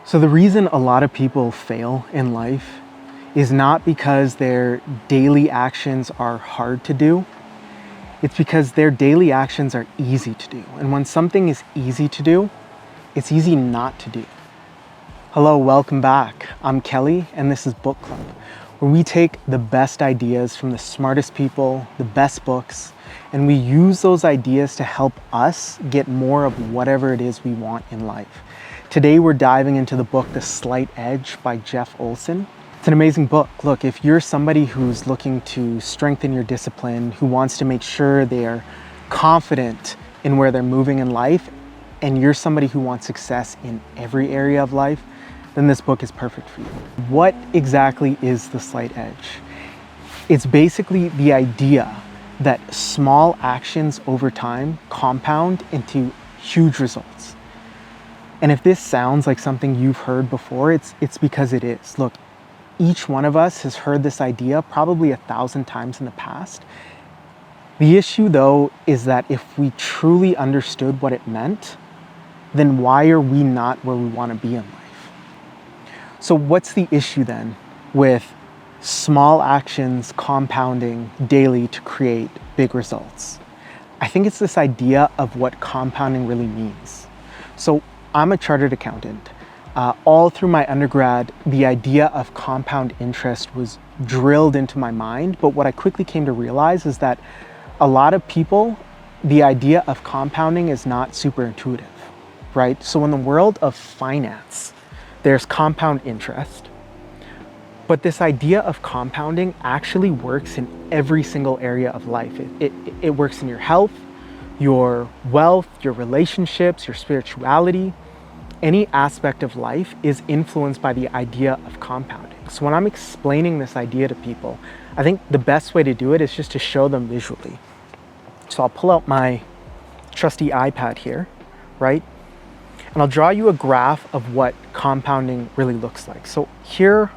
So the reason a lot of people fail in life is not because their daily actions are hard to do. It's because their daily actions are easy to do. And when something is easy to do, it's easy not to do. Hello, welcome back. I'm Kelly, and this is Book Club, where we take the best ideas from the smartest people, the best books, and we use those ideas to help us get more of whatever it is we want in life. Today, we're diving into the book, The Slight Edge by Jeff Olson. It's an amazing book. Look, if you're somebody who's looking to strengthen your discipline, who wants to make sure they're confident in where they're moving in life, and you're somebody who wants success in every area of life, then this book is perfect for you. What exactly is the slight edge? It's basically the idea that small actions over time compound into huge results. And if this sounds like something you've heard before, it's because it is. Look, each one of us has heard this idea probably 1,000 times in the past. The issue, though, is that if we truly understood what it meant, then why are we not where we want to be in life? So what's the issue then with small actions compounding daily to create big results? I think it's this idea of what compounding really means. So I'm a chartered accountant. All through my undergrad, the idea of compound interest was drilled into my mind. But what I quickly came to realize is that a lot of people, the idea of compounding is not super intuitive, right? So in the world of finance, there's compound interest. But this idea of compounding actually works in every single area of life. It works in your health, your wealth, your relationships, your spirituality. Any aspect of life is influenced by the idea of compounding. So when I'm explaining this idea to people, I think the best way to do it is just to show them visually. So I'll pull out my trusty iPad here, right? And I'll draw you a graph of what compounding really looks like. So here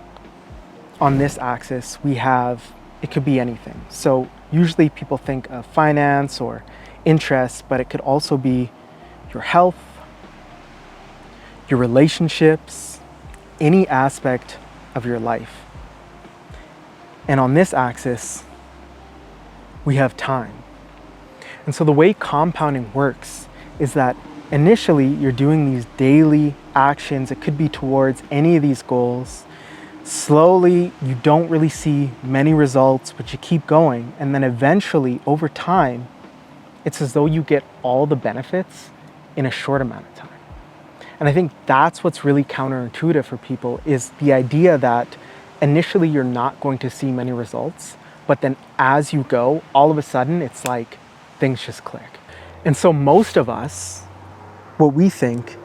on this axis, we have, it could be anything. So usually people think of finance or interest, but it could also be your health, your relationships, any aspect of your life. And on this axis, we have time. And so the way compounding works is that initially you're doing these daily actions. It could be towards any of these goals. Slowly, you don't really see many results, but you keep going. And then eventually, over time, it's as though you get all the benefits in a short amount of time. And I think that's what's really counterintuitive for people, is the idea that initially you're not going to see many results, but then as you go, all of a sudden it's like things just click. And so most of us, what we think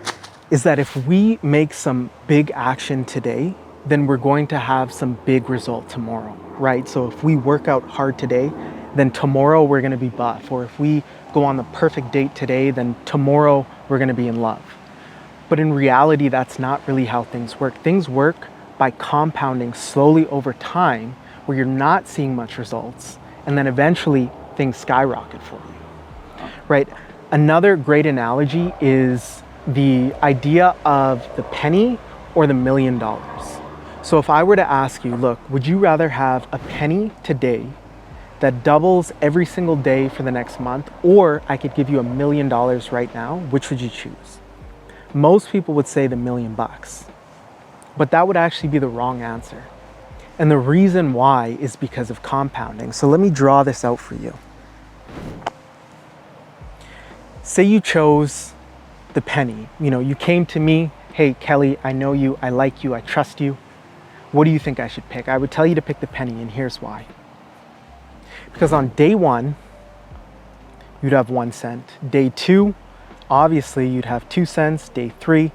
is that if we make some big action today, then we're going to have some big result tomorrow, right? So if we work out hard today, then tomorrow we're gonna be buff. Or if we go on the perfect date today, then tomorrow we're gonna be in love. But in reality, that's not really how things work. Things work by compounding slowly over time, where you're not seeing much results, and then eventually things skyrocket for you, right? Another great analogy is the idea of the penny or the $1 million. So if I were to ask you, look, would you rather have a penny today that doubles every single day for the next month, or I could give you $1 million right now, which would you choose? Most people would say the $1 million, but that would actually be the wrong answer. And the reason why is because of compounding. So let me draw this out for you. Say you chose the penny. You came to me, hey, Kelly, I know you, I like you, I trust you. What do you think I should pick? I would tell you to pick the penny, and here's why. Because on day 1, you'd have 1 cent. Day 2, obviously you'd have 2 cents. Day 3,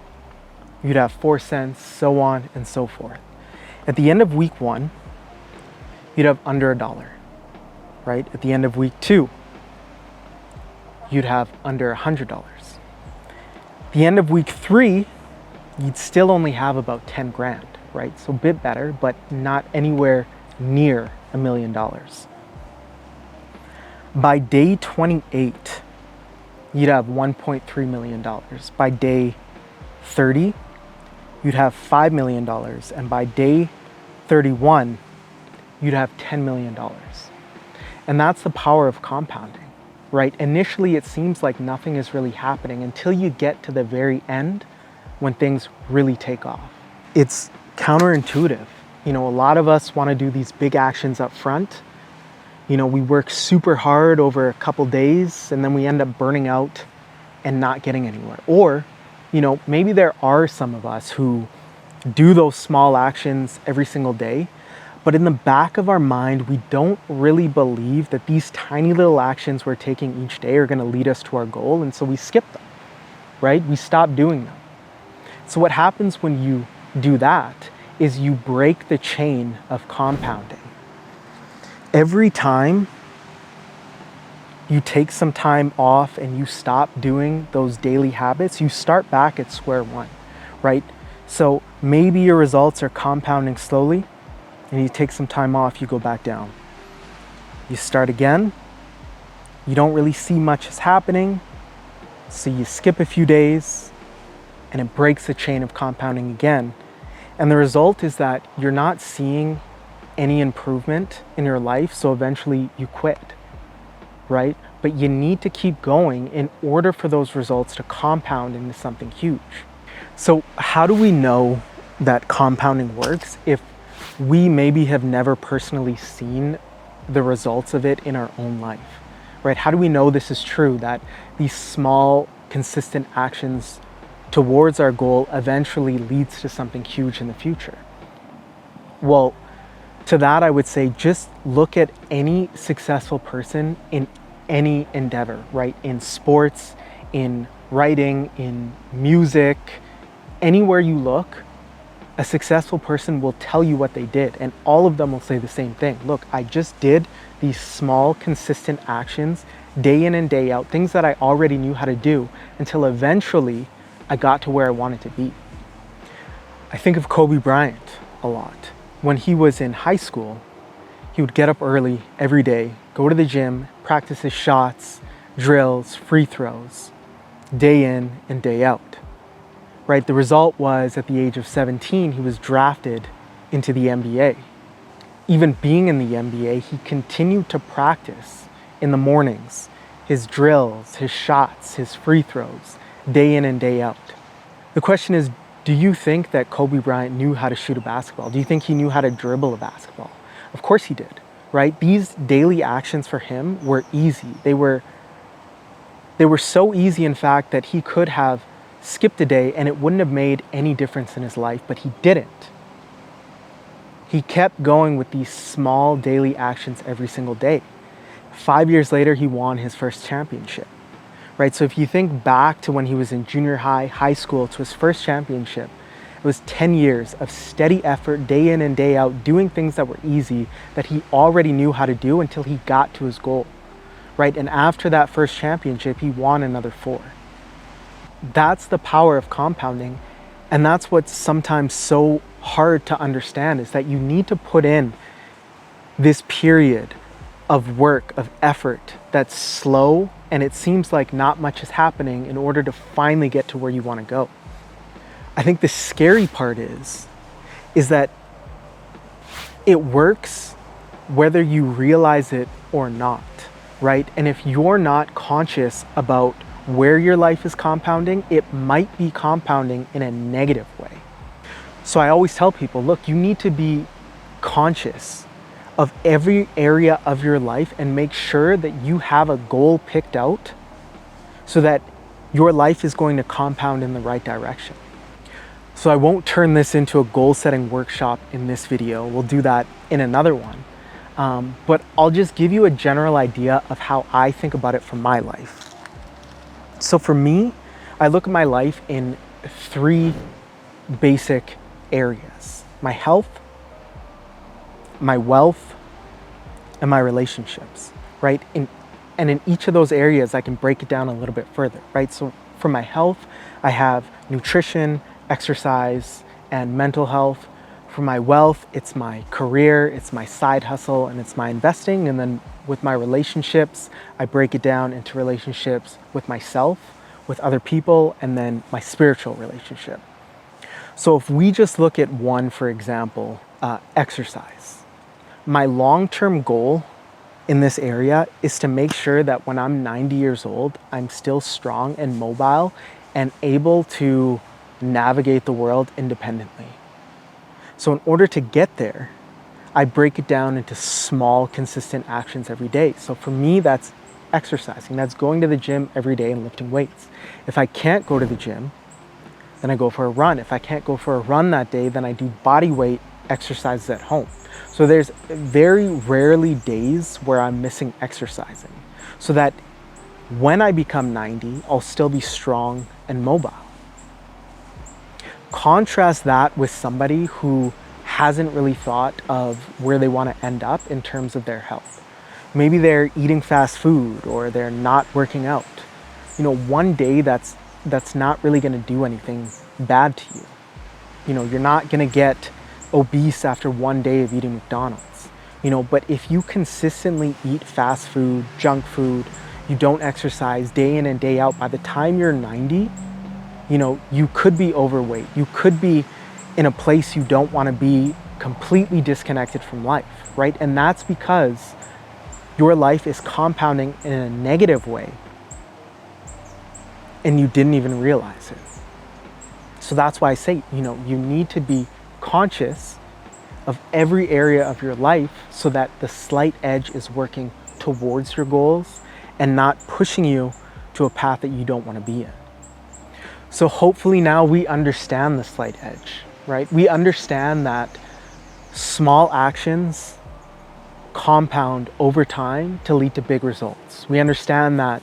you'd have 4 cents, so on and so forth. At the end of week 1, you'd have under $1, right? At the end of week 2, you'd have under $100. At the end of week 3, you'd still only have about 10 grand, right? So a bit better, but not anywhere near $1 million. By day 28, you'd have $1.3 million. By day 30, you'd you'd have $5 million. And by day 31, you'd have $10 million. And that's the power of compounding, right? Initially, it seems like nothing is really happening until you get to the very end when things really take off. It's counterintuitive. A lot of us want to do these big actions up front. We work super hard over a couple days and then we end up burning out and not getting anywhere. Or, maybe there are some of us who do those small actions every single day, but in the back of our mind, we don't really believe that these tiny little actions we're taking each day are going to lead us to our goal. And so we skip them, right? We stop doing them. So what happens when you do that is you break the chain of compounding. Every time you take some time off and you stop doing those daily habits, you start back at square one, right? So maybe your results are compounding slowly and you take some time off, you go back down. You start again, you don't really see much is happening, so you skip a few days and it breaks the chain of compounding again. And the result is that you're not seeing any improvement in your life, so eventually you quit, right? But you need to keep going in order for those results to compound into something huge. So how do we know that compounding works if we maybe have never personally seen the results of it in our own life, right? How do we know this is true, that these small, consistent actions towards our goal eventually leads to something huge in the future? Well, to that, I would say just look at any successful person in any endeavor, right? In sports, in writing, in music, anywhere you look, a successful person will tell you what they did, and all of them will say the same thing. Look, I just did these small, consistent actions day in and day out, things that I already knew how to do, until eventually I got to where I wanted to be. I think of Kobe Bryant a lot. When he was in high school, he would get up early every day, go to the gym, practice his shots, drills, free throws, day in and day out. Right? The result was at the age of 17, he was drafted into the NBA. Even being in the NBA, he continued to practice in the mornings, his drills, his shots, his free throws, day in and day out. The question is, do you think that Kobe Bryant knew how to shoot a basketball? Do you think he knew how to dribble a basketball? Of course he did, right? These daily actions for him were easy. They were so easy, in fact, that he could have skipped a day and it wouldn't have made any difference in his life, but he didn't. He kept going with these small daily actions every single day. 5 years later, he won his first championship, right? So if you think back to when he was in junior high, high school, to his first championship, it was 10 years of steady effort, day in and day out, doing things that were easy, that he already knew how to do until he got to his goal, right? And after that first championship, he won another 4. That's the power of compounding. And that's what's sometimes so hard to understand, is that you need to put in this period of work, of effort that's slow, and it seems like not much is happening in order to finally get to where you want to go. I think the scary part is that it works whether you realize it or not, right? And if you're not conscious about where your life is compounding, it might be compounding in a negative way. So I always tell people, look, you need to be conscious of every area of your life and make sure that you have a goal picked out so that your life is going to compound in the right direction. So I won't turn this into a goal setting workshop in this video. We'll do that in another one. But I'll just give you a general idea of how I think about it from my life. So for me, I look at my life in 3 basic areas: my health, my wealth, and my relationships, right? And in each of those areas, I can break it down a little bit further, right? So for my health, I have nutrition, exercise, and mental health. For my wealth, it's my career, it's my side hustle, and it's my investing. And then with my relationships, I break it down into relationships with myself, with other people, and then my spiritual relationship. So if we just look at one, for example, exercise, my long-term goal in this area is to make sure that when I'm 90 years old, I'm still strong and mobile and able to navigate the world independently. So in order to get there, I break it down into small, consistent actions every day. So for me, that's exercising. That's going to the gym every day and lifting weights. If I can't go to the gym, then I go for a run. If I can't go for a run that day, then I do body weight exercises at home. So there's very rarely days where I'm missing exercising, so that when I become 90, I'll still be strong and mobile. Contrast that with somebody who hasn't really thought of where they want to end up in terms of their health. Maybe they're eating fast food or they're not working out. One day that's not really going to do anything bad to you. You're not going to get obese after one day of eating McDonald's. But if you consistently eat fast food, junk food, you don't exercise day in and day out, by the time you're 90, you could be overweight. You could be in a place you don't want to be, completely disconnected from life, right? And that's because your life is compounding in a negative way and you didn't even realize it. So that's why I say, you need to be conscious of every area of your life so that the slight edge is working towards your goals and not pushing you to a path that you don't want to be in. So hopefully now we understand the slight edge, right? We understand that small actions compound over time to lead to big results. We understand that,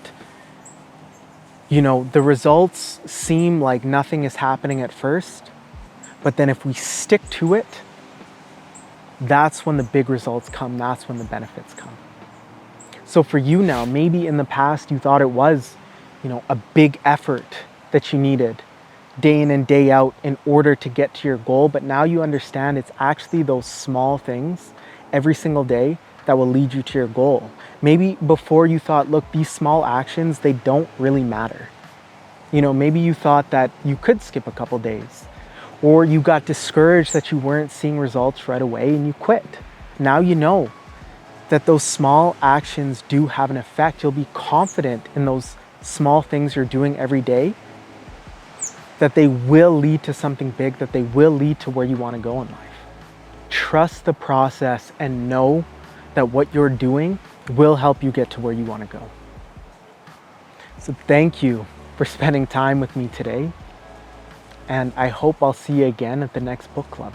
the results seem like nothing is happening at first, but then if we stick to it, that's when the big results come, that's when the benefits come. So for you now, maybe in the past you thought it was, a big effort that you needed day in and day out in order to get to your goal, but now you understand it's actually those small things every single day that will lead you to your goal. Maybe before you thought, look, these small actions, they don't really matter. Maybe you thought that you could skip a couple days, or you got discouraged that you weren't seeing results right away and you quit. Now you know that those small actions do have an effect. You'll be confident in those small things you're doing every day, that they will lead to something big, that they will lead to where you want to go in life. Trust the process and know that what you're doing will help you get to where you want to go. So thank you for spending time with me today, and I hope I'll see you again at the next book club.